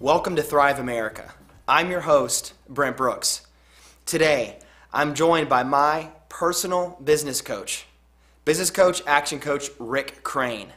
Welcome to Thrive America. I'm your host, Brent Brooks. Today, I'm joined by my personal business coach, action coach, Rick Crain.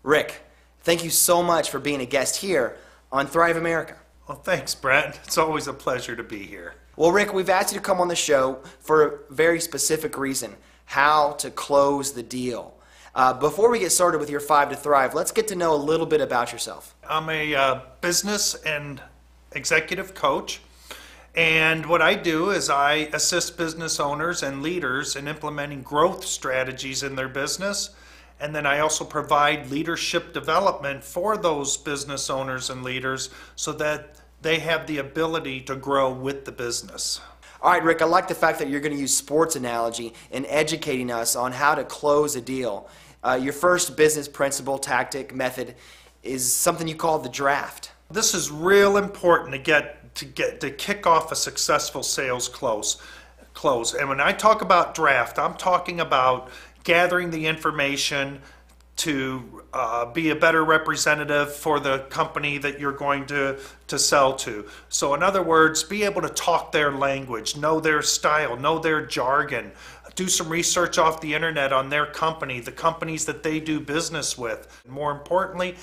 Rick, thank you so much for being a guest here on Thrive America. Well, thanks, Brent. It's always a pleasure to be here. Well, Rick, we've asked you to come on the show for a very specific reason, how to close the deal. Before we get started with your 5 to Thrive, let's get to know a little bit about yourself. I'm a business and executive coach, and what I do is I assist business owners and leaders in implementing growth strategies in their business, and then I also provide leadership development for those business owners and leaders so that they have the ability to grow with the business. All right, Rick, I like the fact that you're going to use sports analogy in educating us on how to close a deal. Your first business principle, tactic, method is something you call the draft. This is real important to kick off a successful sales close. And when I talk about draft, I'm talking about gathering the information to be a better representative for the company that you're going to sell to. So in other words, be able to talk their language, know their style, know their jargon, do some research off the internet on their company, the companies that they do business with. More importantly,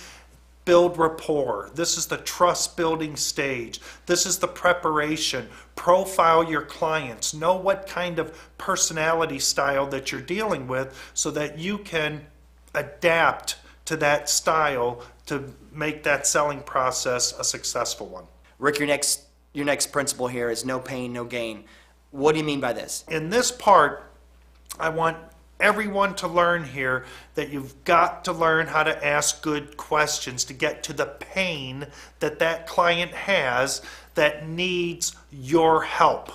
build rapport. This is the trust building stage. This is the preparation. Profile your clients. Know what kind of personality style that you're dealing with so that you can adapt to that style to make that selling process a successful one. Rick, your next principle here is no pain, no gain. What do you mean by this? In this part, I want everyone to learn here that you've got to learn how to ask good questions to get to the pain that client has that needs your help.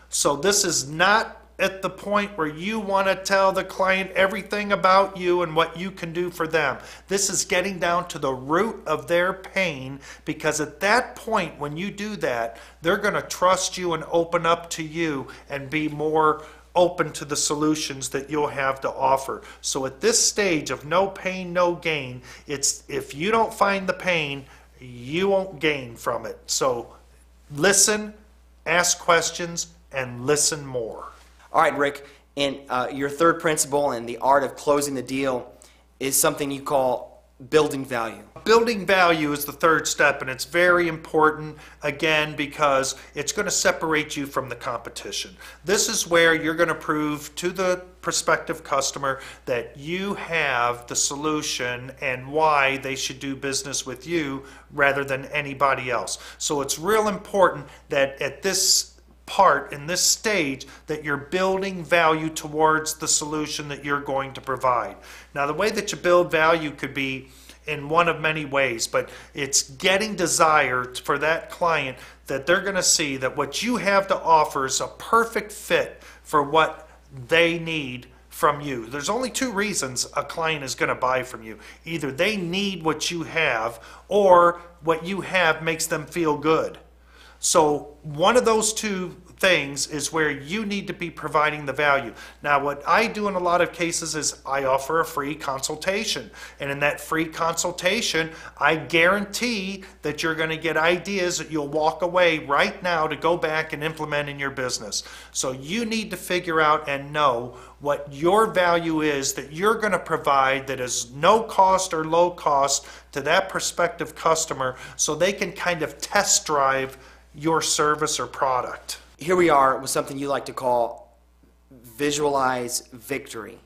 So this is not at the point where you want to tell the client everything about you and what you can do for them. This is getting down to the root of their pain, because at that point when you do that, they're going to trust you and open up to you and be more open to the solutions that you'll have to offer. So at this stage of no pain, no gain, it's if you don't find the pain, you won't gain from it. So listen, ask questions, and listen more. All right, Rick, and your third principle in the art of closing the deal is something you call building value. Building value is the third step, and it's very important, again, because it's going to separate you from the competition. This is where you're going to prove to the prospective customer that you have the solution and why they should do business with you rather than anybody else. So it's real important that at this part in this stage that you're building value towards the solution that you're going to provide. Now, the way that you build value could be in one of many ways, but it's getting desire for that client that they're going to see that what you have to offer is a perfect fit for what they need from you. There's only two reasons a client is going to buy from you. Either they need what you have, or what you have makes them feel good. So one of those two things is where you need to be providing the value. Now, what I do in a lot of cases is I offer a free consultation. And in that free consultation, I guarantee that you're going to get ideas that you'll walk away right now to go back and implement in your business. So you need to figure out and know what your value is that you're going to provide that is no cost or low cost to that prospective customer so they can kind of test drive your service or product. Here we are with something you like to call visualize victory.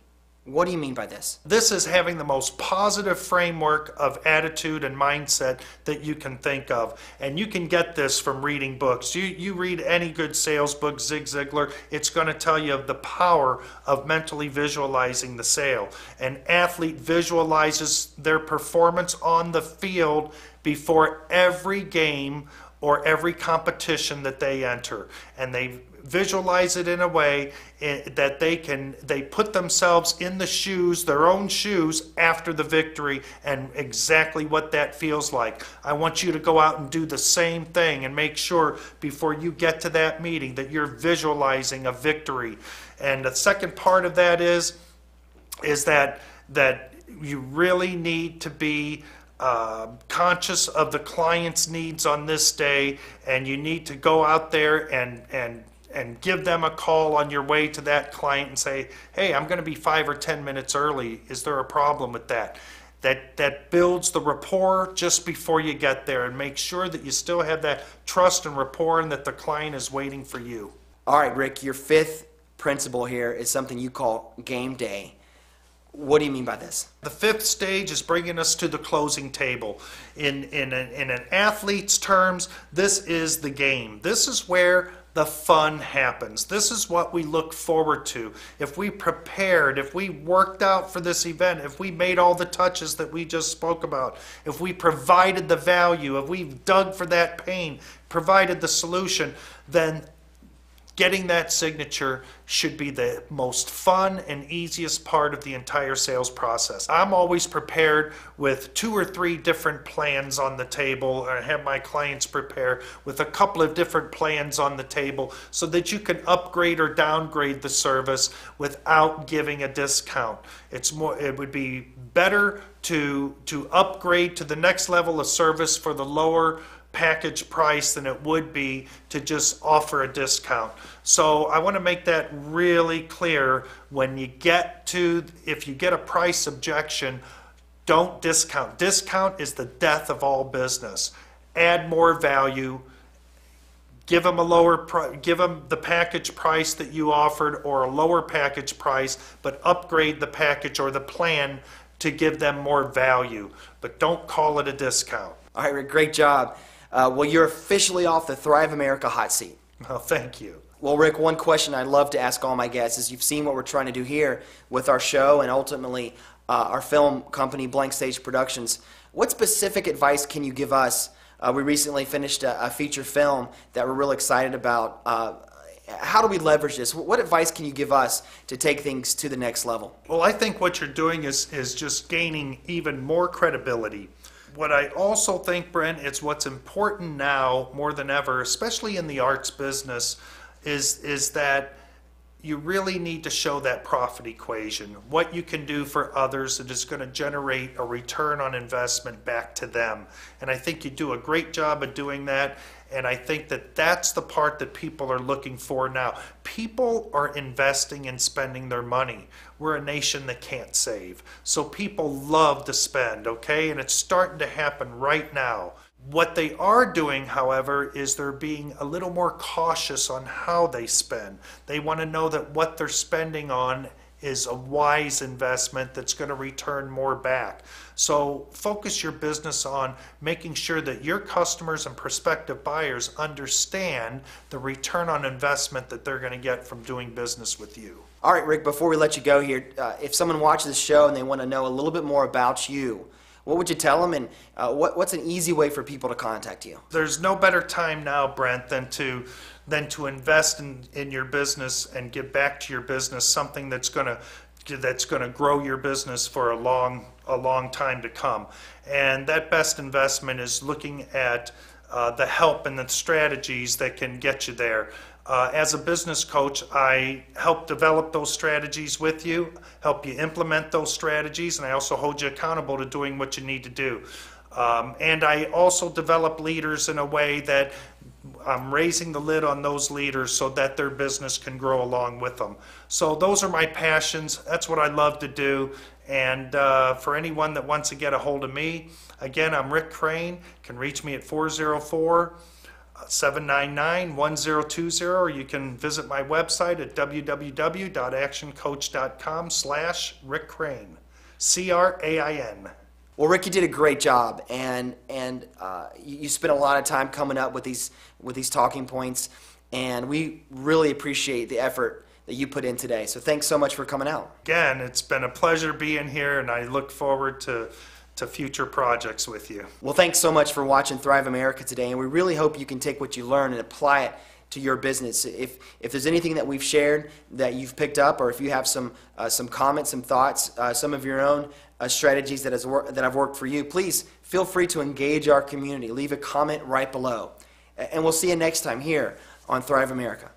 What do you mean by this? This is having the most positive framework of attitude and mindset that you can think of. And you can get this from reading books. You read any good sales book, Zig Ziglar, it's going to tell you of the power of mentally visualizing the sale. An athlete visualizes their performance on the field before every game or every competition that they enter, and they visualize it in a way that they put themselves in the shoes, their own shoes, after the victory and exactly what that feels like. I want you to go out and do the same thing and make sure before you get to that meeting that you're visualizing a victory. And the second part of that is that you really need to be conscious of the client's needs on this day, and you need to go out there and give them a call on your way to that client and say, hey, I'm going to be 5 or 10 minutes early. Is there a problem with that? That builds the rapport just before you get there, and make sure that you still have that trust and rapport and that the client is waiting for you. All right, Rick, your fifth principle here is something you call game day. What do you mean by this? The fifth stage is bringing us to the closing table. In an athlete's terms, this is the game. This is where the fun happens. This is what we look forward to. If we prepared, if we worked out for this event, if we made all the touches that we just spoke about, if we provided the value, if we dug for that pain, provided the solution, then getting that signature should be the most fun and easiest part of the entire sales process. I'm always prepared with 2 or 3 different plans on the table. I have my clients prepare with a couple of different plans on the table so that you can upgrade or downgrade the service without giving a discount. It would be better to upgrade to the next level of service for the lower package price than it would be to just offer a discount. So I want to make that really clear. When you get to, if you get a price objection, don't discount. Discount is the death of all business. Add more value. Give them a lower give them the package price that you offered or a lower package price, but upgrade the package or the plan to give them more value. But don't call it a discount. All right, Rick, great job. Well, you're officially off the Thrive America hot seat. Well, thank you. Well, Rick, one question I'd love to ask all my guests is, you've seen what we're trying to do here with our show and ultimately our film company, Blank Stage Productions. What specific advice can you give us? We recently finished a feature film that we're real excited about. How do we leverage this? What advice can you give us to take things to the next level? Well, I think what you're doing is just gaining even more credibility. What I also think, Brent, it's what's important now more than ever, especially in the arts business, is that you really need to show that profit equation, what you can do for others that is going to generate a return on investment back to them. And I think you do a great job of doing that. And I think that that's the part that people are looking for now. People are investing and spending their money. We're a nation that can't save. So people love to spend, okay? And it's starting to happen right now. What they are doing, however, is they're being a little more cautious on how they spend. They want to know that what they're spending on is a wise investment that's going to return more back. So focus your business on making sure that your customers and prospective buyers understand the return on investment that they're going to get from doing business with you. All right, Rick, before we let you go here, if someone watches this show and they want to know a little bit more about you, what would you tell them, and what's an easy way for people to contact you? There's no better time now, Brent, than to invest in your business and give back to your business something that's going to grow your business for a long time to come. And that best investment is looking at the help and the strategies that can get you there. As a business coach, I help develop those strategies with you, help you implement those strategies, and I also hold you accountable to doing what you need to do. And I also develop leaders in a way that I'm raising the lid on those leaders so that their business can grow along with them. So those are my passions. That's what I love to do. And for anyone that wants to get a hold of me, again, I'm Rick Crain. You can reach me at 404-799-1020, or you can visit my website at www.actioncoach.com/Rick Crain, C-R-A-I-N. Well, Rick, you did a great job, and you spent a lot of time coming up with these talking points, and we really appreciate the effort that you put in today. So thanks so much for coming out. Again, it's been a pleasure being here, and I look forward to future projects with you. Well, thanks so much for watching Thrive America today, and we really hope you can take what you learn and apply it to your business. If there's anything that we've shared that you've picked up, or if you have some comments, some thoughts, some of your own strategies that have worked for you, please feel free to engage our community. Leave a comment right below. And we'll see you next time here on Thrive America.